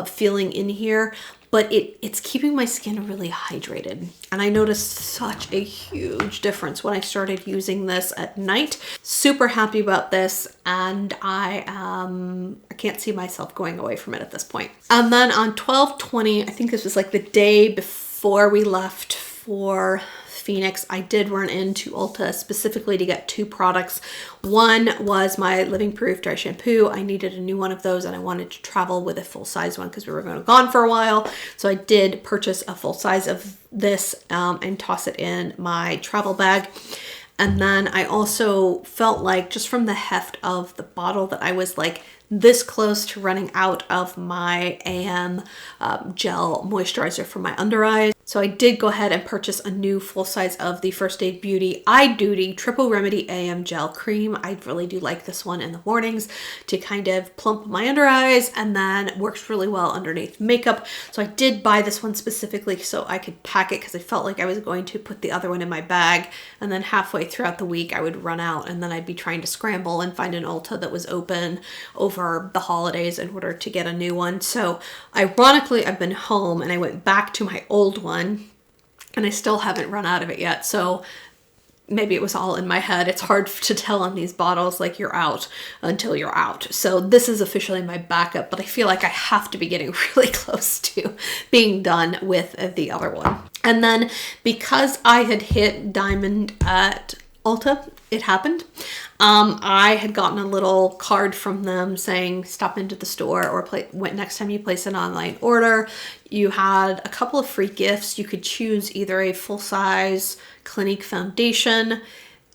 feeling in here, but it's keeping my skin really hydrated. And I noticed such a huge difference when I started using this at night. Super happy about this, and I can't see myself going away from it at this point. And then on 12/20, I think this was like the day before we left for Phoenix, I did run into Ulta specifically to get two products. One was my Living Proof Dry Shampoo. I needed a new one of those, and I wanted to travel with a full size one because we were going to be gone for a while. So I did purchase a full size of this and toss it in my travel bag. And then I also felt like, just from the heft of the bottle, that I was like this close to running out of my AM gel moisturizer for my under eyes. So I did go ahead and purchase a new full size of the First Aid Beauty Eye Duty Triple Remedy AM Gel Cream. I really do like this one in the mornings to kind of plump my under eyes, and then works really well underneath makeup. So I did buy this one specifically so I could pack it, because I felt like I was going to put the other one in my bag, and then halfway throughout the week I would run out, and then I'd be trying to scramble and find an Ulta that was open over the holidays in order to get a new one. So ironically, I've been home and I went back to my old one, and I still haven't run out of it yet. So maybe it was all in my head. It's hard to tell on these bottles, like you're out until you're out. So this is officially my backup, but I feel like I have to be getting really close to being done with the other one. And then because I had hit Diamond at Ulta, it happened. I had gotten a little card from them saying stop into the store, or next time you place an online order, you had a couple of free gifts. You could choose either a full-size Clinique foundation,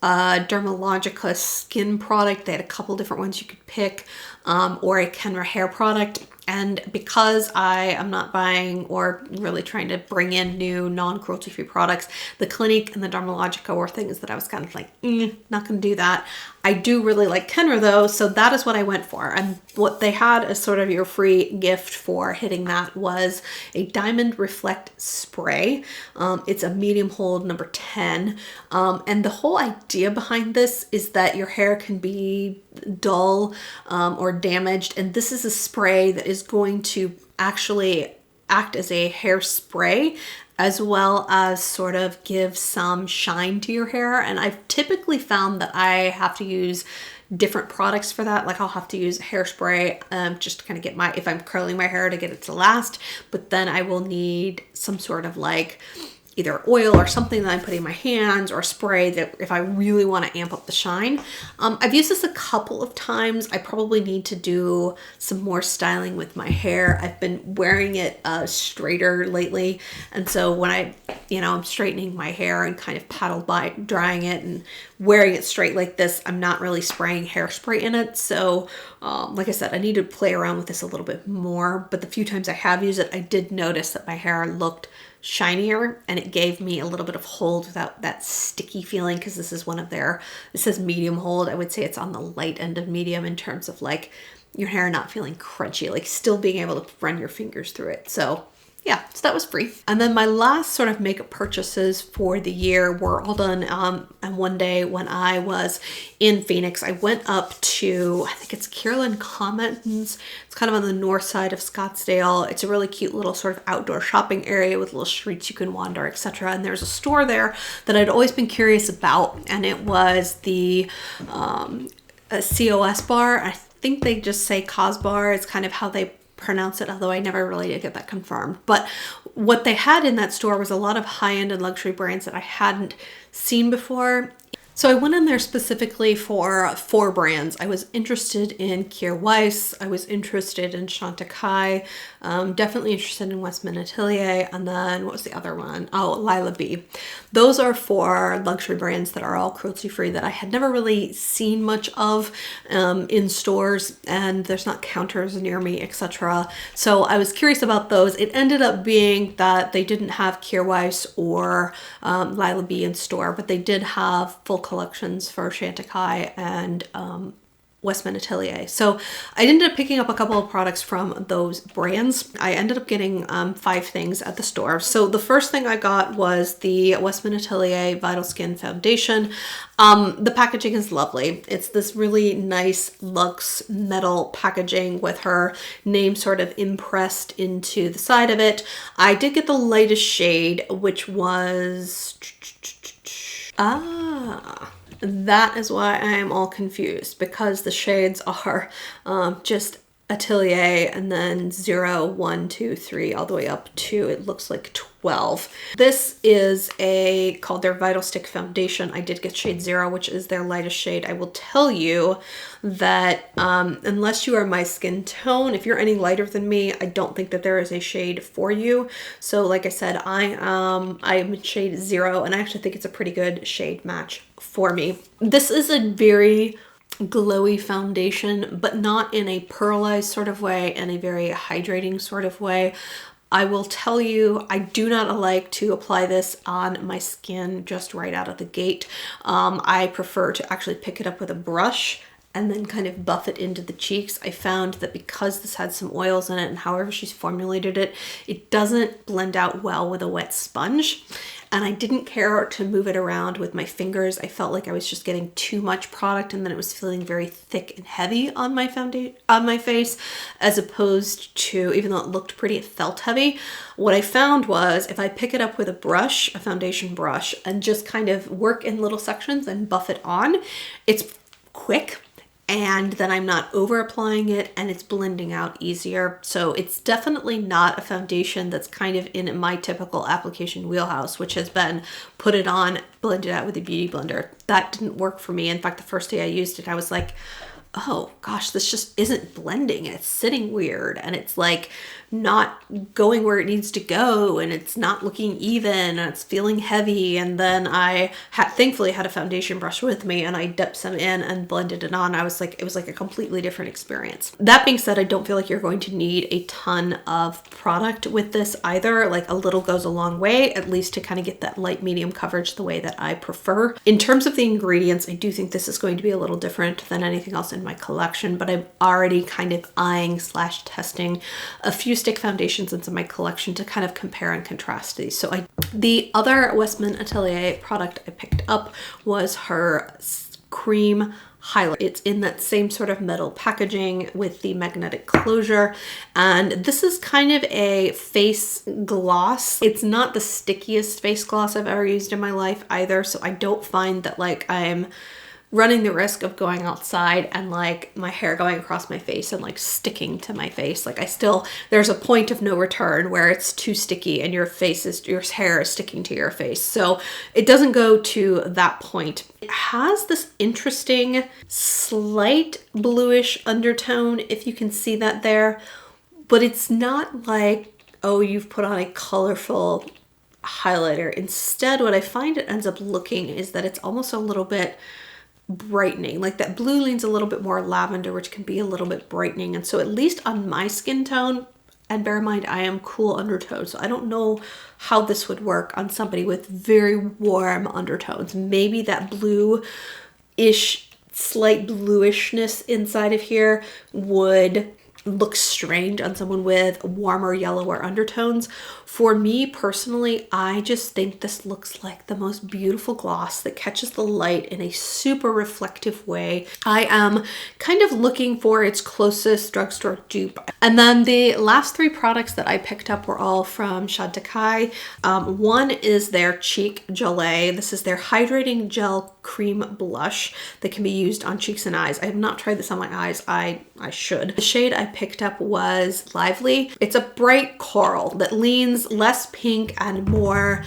Dermalogica skin product. They had a couple different ones you could pick, or a Kenra hair product. And because I am not buying or really trying to bring in new non-cruelty-free products, the Clinique and the Dermalogica were things that I was kind of like, not going to do that. I do really like Kenra though, so that is what I went for. And what they had as sort of your free gift for hitting that was a Diamond Reflect Spray. It's a medium hold number 10. And the whole idea behind this is that your hair can be dull or damaged, and this is a spray that is going to actually act as a hairspray, as well as sort of give some shine to your hair. And I've typically found that I have to use different products for that. Like I'll have to use hairspray just to kind of get if I'm curling my hair, to get it to last, but then I will need some sort of like either oil or something that I'm putting in my hands, or spray that if I really want to amp up the shine. I've used this a couple of times. I probably need to do some more styling with my hair. I've been wearing it straighter lately, and so when I'm straightening my hair and kind of paddle by drying it and wearing it straight like this, I'm not really spraying hairspray in it. So like I said, I need to play around with this a little bit more, but the few times I have used it, I did notice that my hair looked shinier, and it gave me a little bit of hold without that sticky feeling, because this is one of it says medium hold. I would say it's on the light end of medium in terms of like your hair not feeling crunchy, like still being able to run your fingers through it. So yeah, so that was free. And then my last sort of makeup purchases for the year were all done and one day when I was in Phoenix. I went up to, I think it's Kierland Commons. It's kind of on the north side of Scottsdale. It's a really cute little sort of outdoor shopping area with little streets you can wander, etc. And there's a store there that I'd always been curious about, and it was the COS bar. I think they just say Cos bar. It's kind of how they pronounce it, although I never really did get that confirmed. But what they had in that store was a lot of high-end and luxury brands that I hadn't seen before. So I went in there specifically for 4 brands. I was interested in Kier Weiss, I was interested in Chantecaille, definitely interested in Westman Atelier, and then what was the other one? Oh, Lila B. Those are 4 luxury brands that are all cruelty-free that I had never really seen much of in stores, and there's not counters near me, etc. So I was curious about those. It ended up being that they didn't have Kier Weiss or Lila B in store, but they did have full collections for Chantecaille and Westman Atelier. So I ended up picking up a couple of products from those brands. I ended up getting 5 things at the store. So the first thing I got was the Westman Atelier Vital Skin Foundation. The packaging is lovely. It's this really nice luxe metal packaging with her name sort of impressed into the side of it. I did get the lightest shade, which was... that is why I am all confused, because the shades are just Atelier and then 0, 1, 2, 3, all the way up to, it looks like 12. This is called their Vital Stick Foundation. I did get shade 0, which is their lightest shade. I will tell you that unless you are my skin tone, if you're any lighter than me, I don't think that there is a shade for you. So like I said, I'm in shade 0, and I actually think it's a pretty good shade match for me. This is a very glowy foundation, but not in a pearlized sort of way, in a very hydrating sort of way. I will tell you, I do not like to apply this on my skin just right out of the gate. I prefer to actually pick it up with a brush and then kind of buff it into the cheeks. I found that because this had some oils in it and however she's formulated it, it doesn't blend out well with a wet sponge. And I didn't care to move it around with my fingers. I felt like I was just getting too much product and then it was feeling very thick and heavy on my face, as opposed to, even though it looked pretty, it felt heavy. What I found was if I pick it up with a brush, a foundation brush, and just kind of work in little sections and buff it on, it's quick. And then I'm not over applying it and it's blending out easier. So it's definitely not a foundation that's kind of in my typical application wheelhouse, which has been put it on, blend it out with a beauty blender. That didn't work for me. In fact, the first day I used it, I was like, oh gosh, this just isn't blending. It's sitting weird and it's like not going where it needs to go and it's not looking even and it's feeling heavy. And then I thankfully had a foundation brush with me and I dipped some in and blended it on. I was like, it was like a completely different experience. That being said, I don't feel like you're going to need a ton of product with this either. Like a little goes a long way, at least to kind of get that light medium coverage the way that I prefer. In terms of the ingredients, I do think this is going to be a little different than anything else in my collection, but I'm already kind of eyeing / testing a few stick foundations into my collection to kind of compare and contrast these. So the other Westman Atelier product I picked up was her cream highlight. It's in that same sort of metal packaging with the magnetic closure, and this is kind of a face gloss. It's not the stickiest face gloss I've ever used in my life either, so I don't find that like I'm running the risk of going outside and like my hair going across my face and like sticking to my face. Like there's a point of no return where it's too sticky and your hair is sticking to your face. So it doesn't go to that point. It has this interesting slight bluish undertone, if you can see that there, but it's not like, oh, you've put on a colorful highlighter. Instead, what I find it ends up looking is that it's almost a little bit brightening. Like that blue leans a little bit more lavender, which can be a little bit brightening. And so at least on my skin tone, and bear in mind I am cool undertone, so I don't know how this would work on somebody with very warm undertones. Maybe that blue-ish, slight bluishness inside of here would look strange on someone with warmer, yellower undertones. For me personally, I just think this looks like the most beautiful gloss that catches the light in a super reflective way. I am kind of looking for its closest drugstore dupe. And then the last three products that I picked up were all from Chantecaille. One is their Cheek Gelée. This is their hydrating gel cream blush that can be used on cheeks and eyes. I have not tried this on my eyes. I should. The shade I picked up was Lively. It's a bright coral that leans less pink and more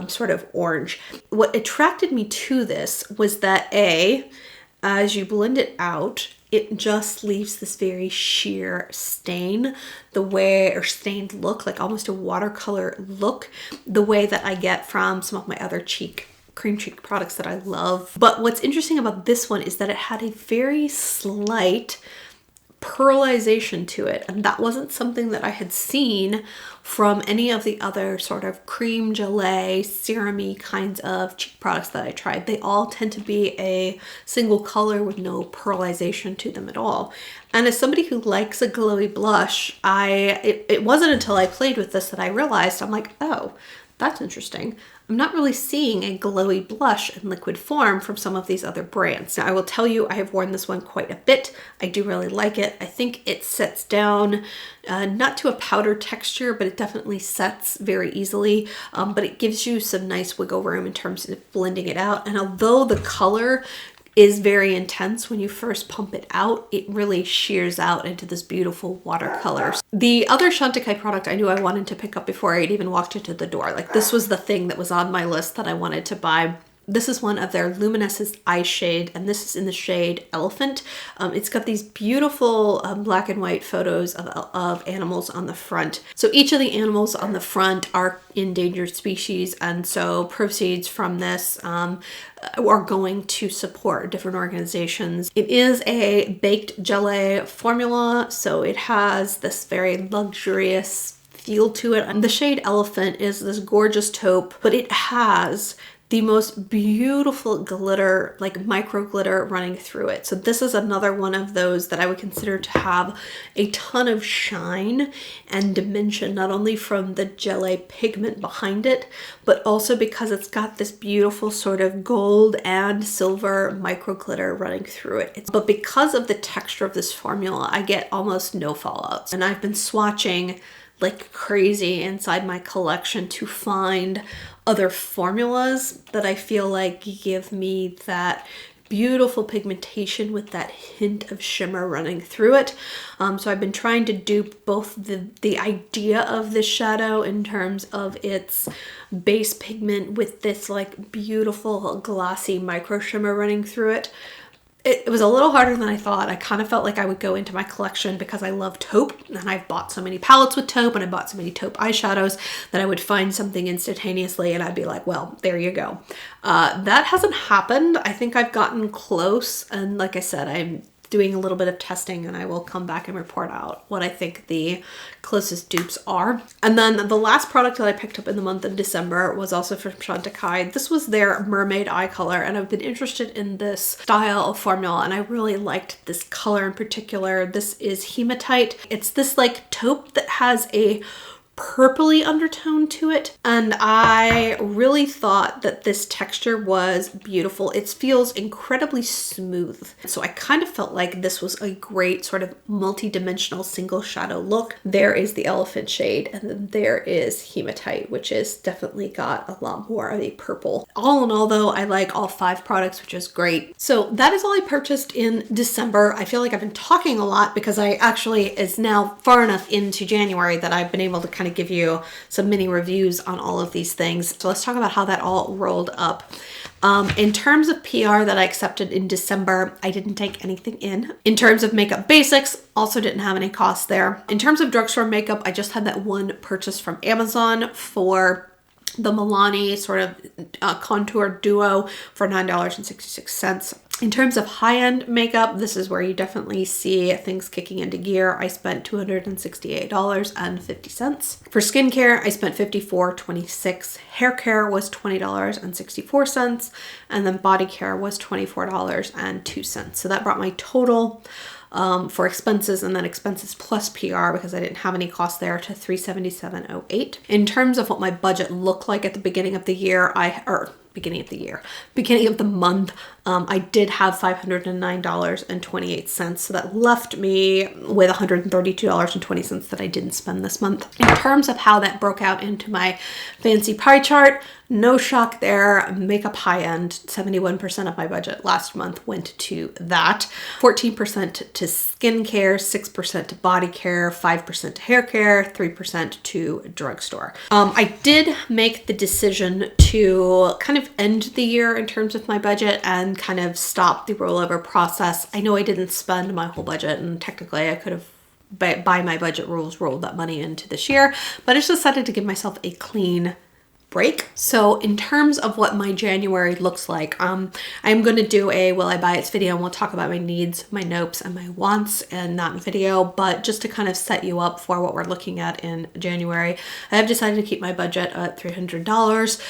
sort of orange. What attracted me to this was that as you blend it out, it just leaves this very sheer stain, stained look, like almost a watercolor look, the way that I get from some of my other cream cheek products that I love. But what's interesting about this one is that it had a very slight pearlization to it, and that wasn't something that I had seen from any of the other sort of cream gelée, serum-y kinds of cheek products that I tried. They all tend to be a single color with no pearlization to them at all. And as somebody who likes a glowy blush, it wasn't until I played with this that I realized, I'm like, oh, that's interesting. I'm not really seeing a glowy blush in liquid form from some of these other brands. Now, I will tell you, I have worn this one quite a bit. I do really like it. I think it sets down, not to a powder texture, but it definitely sets very easily. But it gives you some nice wiggle room in terms of blending it out. And although the color is very intense when you first pump it out, it really shears out into this beautiful watercolor. The other Chantecaille product I knew I wanted to pick up before I had even walked into the door. Like, this was the thing that was on my list that I wanted to buy. This is one of their Luminous eye shade, and this is in the shade Elephant. It's got these beautiful black and white photos of animals on the front. So each of the animals on the front are endangered species, and so proceeds from this are going to support different organizations. It is a baked gelée formula, so it has this very luxurious feel to it. And the shade Elephant is this gorgeous taupe, but it has the most beautiful glitter, like micro glitter running through it. So this is another one of those that I would consider to have a ton of shine and dimension, not only from the gelée pigment behind it, but also because it's got this beautiful sort of gold and silver micro glitter running through it. But because of the texture of this formula, I get almost no fallouts. And I've been swatching like crazy inside my collection to find other formulas that I feel like give me that beautiful pigmentation with that hint of shimmer running through it. So I've been trying to dupe both the idea of this shadow in terms of its base pigment with this like beautiful glossy micro shimmer running through it. It was a little harder than I thought. I kind of felt like I would go into my collection because I love taupe, and I've bought so many palettes with taupe, and I bought so many taupe eyeshadows that I would find something instantaneously and I'd be like, well, there you go. That hasn't happened. I think I've gotten close, and like I said, I'm doing a little bit of testing, and I will come back and report out what I think the closest dupes are. And then the last product that I picked up in the month of December was also from Chantecaille. This was their Mermaid eye color, and I've been interested in this style of formula, and I really liked this color in particular. This is Hematite. It's this like taupe that has a purpley undertone to it, and I really thought that this texture was beautiful. It feels incredibly smooth, so I kind of felt like this was a great sort of multi-dimensional single shadow look. There is the Elephant shade, and then there is Hematite, which is definitely got a lot more of a purple. All in all though, I like all 5 products, which is great. So that is all I purchased in December. I feel like I've been talking a lot because I actually is now far enough into January that I've been able to kind of give you some mini reviews on all of these things. So let's talk about how that all rolled up. In terms of PR that I accepted in December, I didn't take anything in. In terms of makeup basics, also didn't have any costs there. In terms of drugstore makeup, I just had that one purchase from Amazon for the Milani sort of contour duo for $9.66. In terms of high-end makeup, this is where you definitely see things kicking into gear. I spent $268.50. For skincare, I spent $54.26. Hair care was $20.64. And then body care was $24.02. So that brought my total for expenses, and then expenses plus PR, because I didn't have any cost there, to $377.08. In terms of what my budget looked like at the beginning of the year, beginning of the month, I did have $509.28. So that left me with $132.20 that I didn't spend this month. In terms of how that broke out into my fancy pie chart, no shock there. Makeup high end, 71% of my budget last month went to that. 14% to skincare, 6% to body care, 5% to hair care, 3% to drugstore. I did make the decision to kind of end the year in terms of my budget and kind of stop the rollover process. I know I didn't spend my whole budget, and technically I could have by my budget rules rolled that money into this year, but I just decided to give myself a clean break. So in terms of what my January looks like, I'm going to do a will I buy it's video, and we'll talk about my needs, my nopes, and my wants in that video. But just to kind of set you up for what we're looking at in January, I have decided to keep my budget at $300.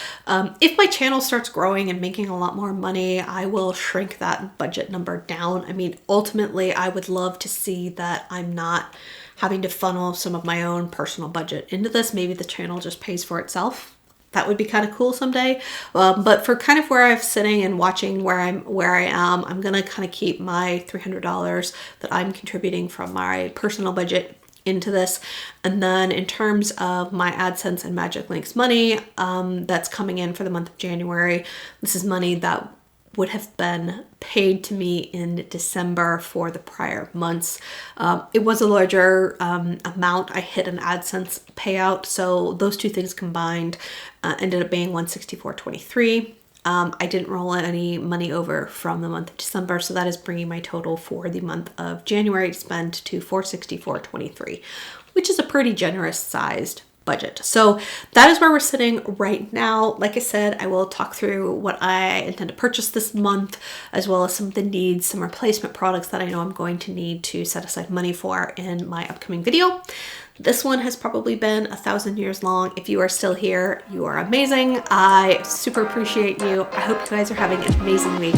If my channel starts growing and making a lot more money, I will shrink that budget number down. I mean, ultimately, I would love to see that I'm not having to funnel some of my own personal budget into this. Maybe the channel just pays for itself. That would be kind of cool someday. But for kind of where I'm sitting and watching where I am, I'm gonna kind of keep my $300 that I'm contributing from my personal budget into this. And then in terms of my AdSense and Magic Links money that's coming in for the month of January, this is money that would have been paid to me in December for the prior months. It was a larger amount. I hit an AdSense payout, so those two things combined ended up being $164.23. I didn't roll any money over from the month of December, so that is bringing my total for the month of January to spend to $464.23, which is a pretty generous sized budget. So that is where we're sitting right now. Like I said, I will talk through what I intend to purchase this month, as well as some of the needs, some replacement products that I know I'm going to need to set aside money for in my upcoming video. This one has probably been 1,000 years long. If you are still here, you are amazing. I super appreciate you. I hope you guys are having an amazing week.